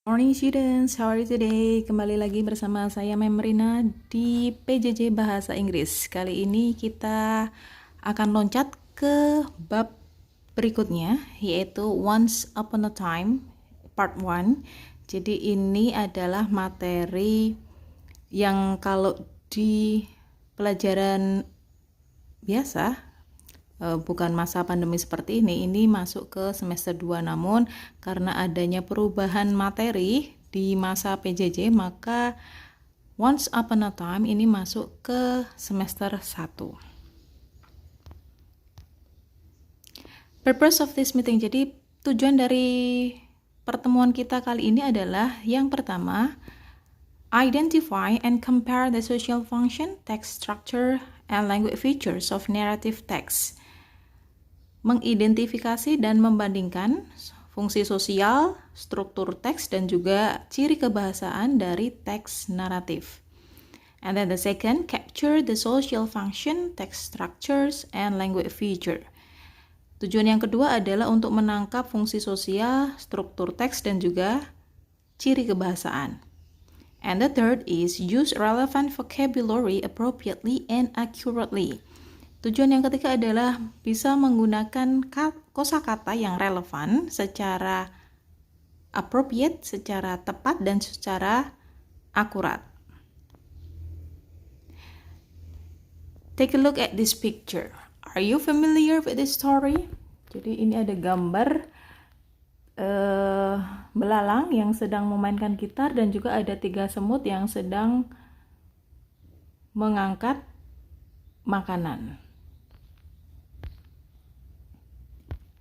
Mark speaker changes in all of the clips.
Speaker 1: Morning students, how are you today? Kembali lagi bersama saya Memrina di PJJ Bahasa Inggris. Kali ini kita akan loncat ke bab berikutnya, yaitu Once Upon a Time Part 1. Jadi ini adalah materi yang kalau di pelajaran biasa, bukan masa pandemi seperti ini masuk ke semester 2, namun karena adanya perubahan materi di masa PJJ, maka Once Upon a Time ini masuk ke semester 1. Purpose of this meeting, jadi tujuan dari pertemuan kita kali ini adalah yang pertama, identify and compare the social function, text structure, and language features of narrative text. Mengidentifikasi dan membandingkan fungsi sosial, struktur teks, dan juga ciri kebahasaan dari teks naratif. And then the second, capture the social function, text structures, and language feature. Tujuan yang kedua adalah untuk menangkap fungsi sosial, struktur teks, dan juga ciri kebahasaan. And the third is use relevant vocabulary appropriately and accurately. Tujuan yang ketiga adalah bisa menggunakan kosakata yang relevan secara appropriate, secara tepat, dan secara akurat. Take a look at this picture. Are you familiar with this story? Jadi ini ada gambar belalang yang sedang memainkan gitar dan juga ada 3 semut yang sedang mengangkat makanan.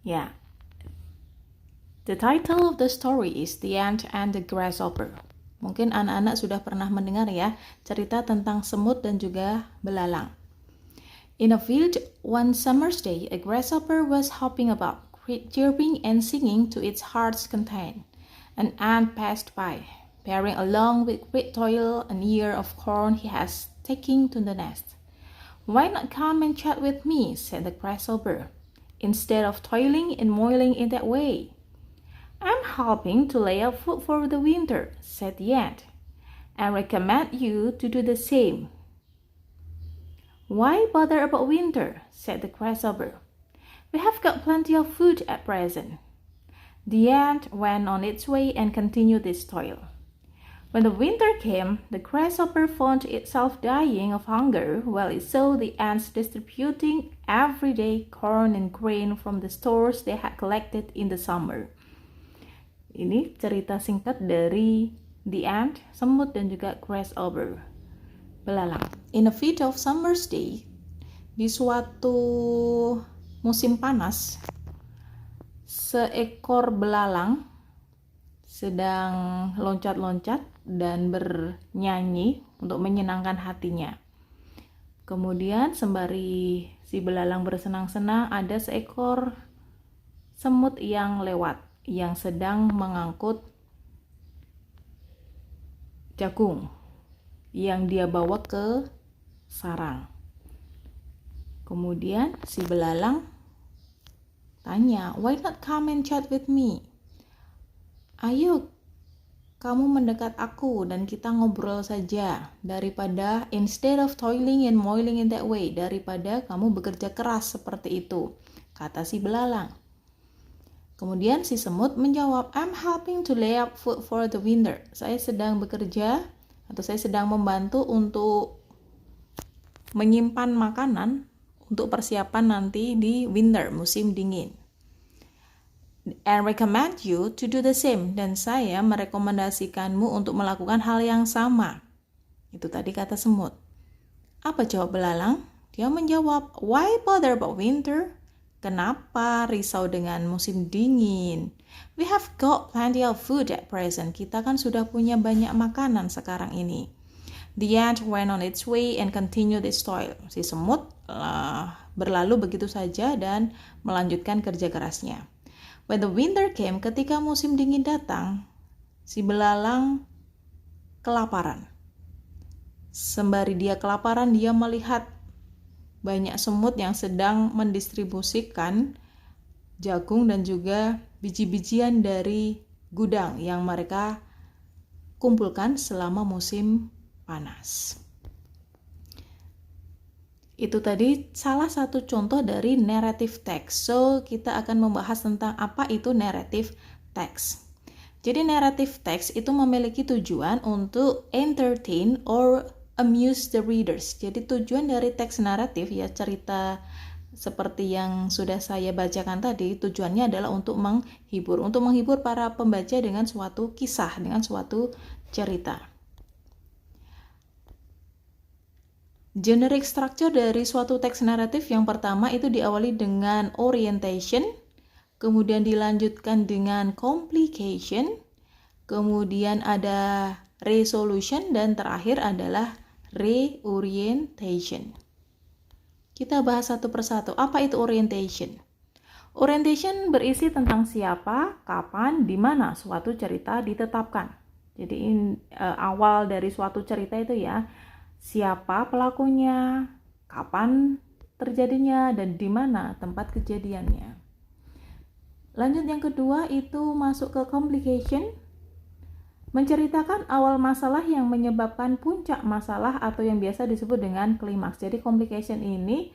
Speaker 1: Yeah. The title of the story is The Ant and the Grasshopper. Mungkin anak-anak sudah pernah mendengar ya, cerita tentang semut dan juga belalang. In a field, one summer's day, a grasshopper was hopping about, chirping and singing to its heart's content. An ant passed by, bearing along with great toil an ear of corn he has taken to the nest. "Why not come and chat with me?" said the grasshopper, "instead of toiling and moiling in that way." "I'm helping to lay out food for the winter," said the ant, "and recommend you to do the same." "Why bother about winter?" said the grasshopper. "We have got plenty of food at present." The ant went on its way and continued its toil. When the winter came, the grasshopper found itself dying of hunger while it saw the ants distributing every day corn and grain from the stores they had collected in the summer. Ini cerita singkat dari the ant, semut, dan juga grasshopper, belalang. In a fit of summer's day, di suatu musim panas, seekor belalang sedang loncat-loncat dan bernyanyi untuk menyenangkan hatinya. Kemudian sembari si belalang bersenang-senang, ada seekor semut yang lewat, yang sedang mengangkut jagung yang dia bawa ke sarang. Kemudian si belalang tanya, "Why not come and chat with me?" "Ayo, kamu mendekat aku dan kita ngobrol saja, daripada instead of toiling and moiling in that way, daripada kamu bekerja keras seperti itu," kata si belalang. Kemudian si semut menjawab, "I'm helping to lay up food for the winter." Saya sedang bekerja atau saya sedang membantu untuk menyimpan makanan untuk persiapan nanti di winter, musim dingin. "And recommend you to do the same." Dan saya merekomendasikanmu untuk melakukan hal yang sama. Itu tadi kata semut. Apa jawab belalang? Dia menjawab, "Why bother about winter?" Kenapa risau dengan musim dingin? "We have got plenty of food at present." Kita kan sudah punya banyak makanan sekarang ini. The ant went on its way and continued its toil. Si semut berlalu begitu saja dan melanjutkan kerja kerasnya. When the winter came, ketika musim dingin datang, si belalang kelaparan. Sembari dia kelaparan, dia melihat banyak semut yang sedang mendistribusikan jagung dan juga biji-bijian dari gudang yang mereka kumpulkan selama musim panas. Itu tadi salah satu contoh dari narrative text. So, kita akan membahas tentang apa itu narrative text. Jadi narrative text itu memiliki tujuan untuk entertain or amuse the readers. Jadi tujuan dari teks naratif ya, cerita seperti yang sudah saya bacakan tadi, tujuannya adalah untuk menghibur para pembaca dengan suatu kisah, dengan suatu cerita. Generic structure dari suatu teks naratif yang pertama itu diawali dengan orientation, kemudian dilanjutkan dengan complication, kemudian ada resolution, dan terakhir adalah reorientation. Kita bahas satu persatu. Apa itu orientation? Orientation berisi tentang siapa, kapan, di mana suatu cerita ditetapkan. Jadi awal dari suatu cerita itu ya, siapa pelakunya, kapan terjadinya, dan di mana tempat kejadiannya. Lanjut yang kedua itu masuk ke complication, menceritakan awal masalah yang menyebabkan puncak masalah atau yang biasa disebut dengan klimaks. Jadi complication ini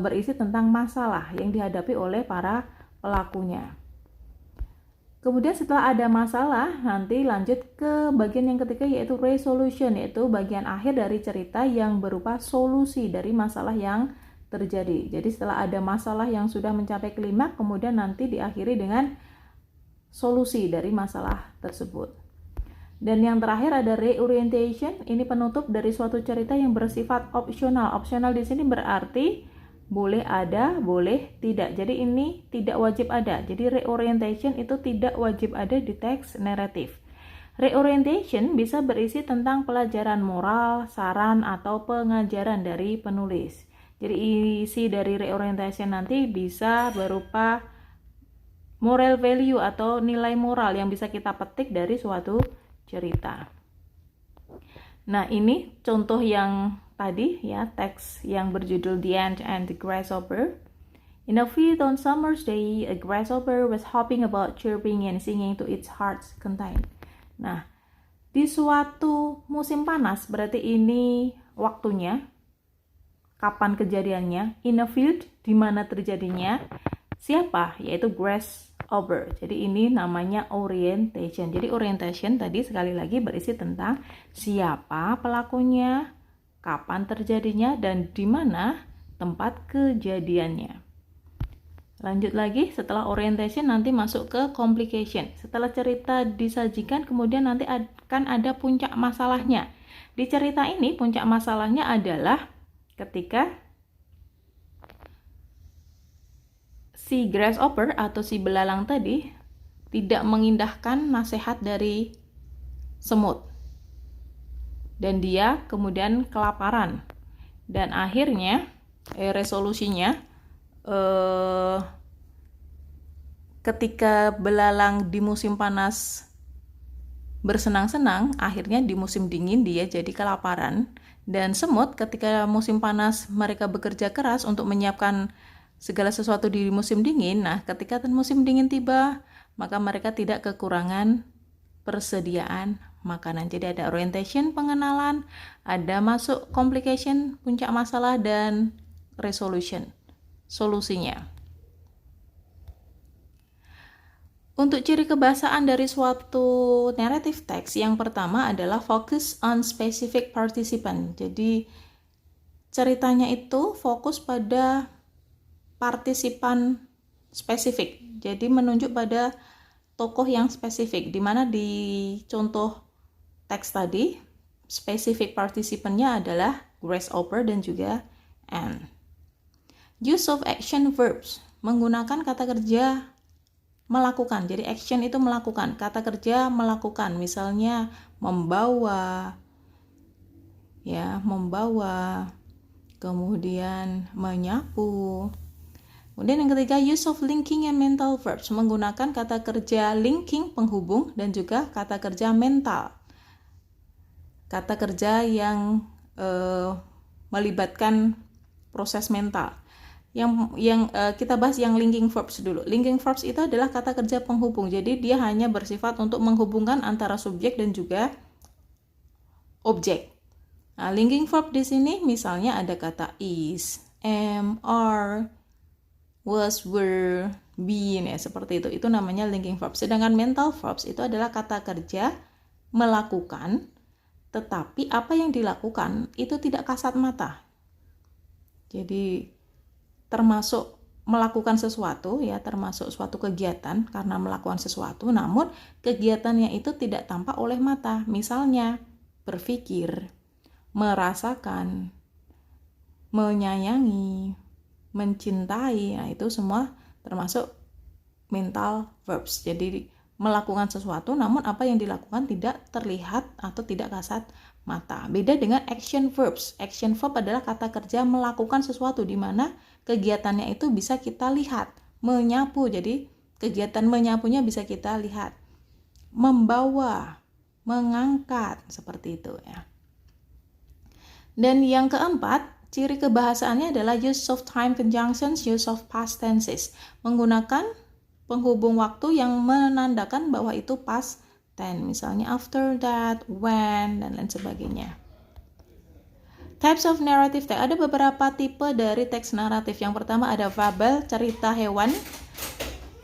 Speaker 1: berisi tentang masalah yang dihadapi oleh para pelakunya. Kemudian setelah ada masalah, nanti lanjut ke bagian yang ketiga yaitu resolution, yaitu bagian akhir dari cerita yang berupa solusi dari masalah yang terjadi. Jadi setelah ada masalah yang sudah mencapai klimaks, kemudian nanti diakhiri dengan solusi dari masalah tersebut. Dan yang terakhir ada reorientation, ini penutup dari suatu cerita yang bersifat opsional. Opsional di sini berarti boleh ada, boleh tidak. Jadi ini tidak wajib ada. Jadi reorientation itu tidak wajib ada di teks naratif. Reorientation bisa berisi tentang pelajaran moral, saran, atau pengajaran dari penulis. Jadi isi dari reorientation nanti bisa berupa moral value atau nilai moral yang bisa kita petik dari suatu cerita. Nah, ini contoh yang tadi ya, teks yang berjudul The Ant and the Grasshopper. In a field on summer's day, a grasshopper was hopping about, chirping and singing to its heart's content. Nah, di suatu musim panas berarti ini waktunya, kapan kejadiannya. In a field, di mana terjadinya. Siapa? Yaitu grasshopper. Jadi ini namanya orientation. Jadi orientation tadi sekali lagi berisi tentang siapa pelakunya, kapan terjadinya, dan di mana tempat kejadiannya. Lanjut lagi, setelah orientation nanti masuk ke complication. Setelah cerita disajikan, kemudian nanti akan ada puncak masalahnya. Di cerita ini puncak masalahnya adalah ketika si grasshopper atau si belalang tadi tidak mengindahkan nasihat dari semut. Dan dia kemudian kelaparan. Dan akhirnya resolusinya ketika belalang di musim panas bersenang-senang, akhirnya di musim dingin dia jadi kelaparan. Dan semut ketika musim panas mereka bekerja keras untuk menyiapkan segala sesuatu di musim dingin. Nah, ketika musim dingin tiba, maka mereka tidak kekurangan persediaan makanan. Jadi ada orientation, pengenalan, ada masuk complication, puncak masalah, dan resolution, solusinya. Untuk ciri kebahasaan dari suatu narrative text, yang pertama adalah focus on specific participant. Jadi ceritanya itu fokus pada partisipan spesifik. Jadi menunjuk pada tokoh yang spesifik, di mana di contoh teks tadi spesifik partisipannya adalah grasshopper dan juga ant. Use of action verbs, menggunakan kata kerja melakukan. Jadi action itu melakukan, kata kerja melakukan, misalnya membawa, kemudian menyapu. Kemudian yang ketiga, use of linking and mental verbs, menggunakan kata kerja linking penghubung dan juga kata kerja mental, kata kerja yang melibatkan proses mental. Kita bahas yang linking verbs dulu. Linking verbs itu adalah kata kerja penghubung. Jadi dia hanya bersifat untuk menghubungkan antara subjek dan juga objek. Nah, linking verb di sini misalnya ada kata is, am, are, was, were, been, ya seperti itu. Itu namanya linking verbs. Sedangkan mental verbs itu adalah kata kerja melakukan, tetapi apa yang dilakukan itu tidak kasat mata. Jadi termasuk melakukan sesuatu, ya termasuk suatu kegiatan karena melakukan sesuatu, namun kegiatannya itu tidak tampak oleh mata. Misalnya berpikir, merasakan, menyayangi, mencintai. Nah, itu semua termasuk mental verbs. Jadi melakukan sesuatu namun apa yang dilakukan tidak terlihat atau tidak kasat mata. Beda dengan action verbs. Action verb adalah kata kerja melakukan sesuatu di mana kegiatannya itu bisa kita lihat. Menyapu, jadi kegiatan menyapunya bisa kita lihat. Membawa, mengangkat, seperti itu ya. Dan yang keempat, ciri kebahasaannya adalah use of time conjunctions, use of past tenses. Menggunakan penghubung waktu yang menandakan bahwa itu past tense. Misalnya after that, when, dan lain sebagainya. Types of narrative text. Ada beberapa tipe dari teks naratif. Yang pertama ada fable, cerita hewan.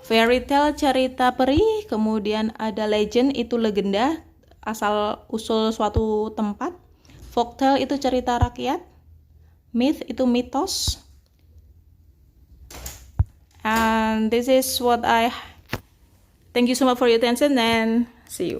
Speaker 1: Fairy tale, cerita peri. Kemudian ada legend, itu legenda, asal usul suatu tempat. Folktale itu cerita rakyat. Myth itu mitos. And this is what thank you so much for your attention and see you.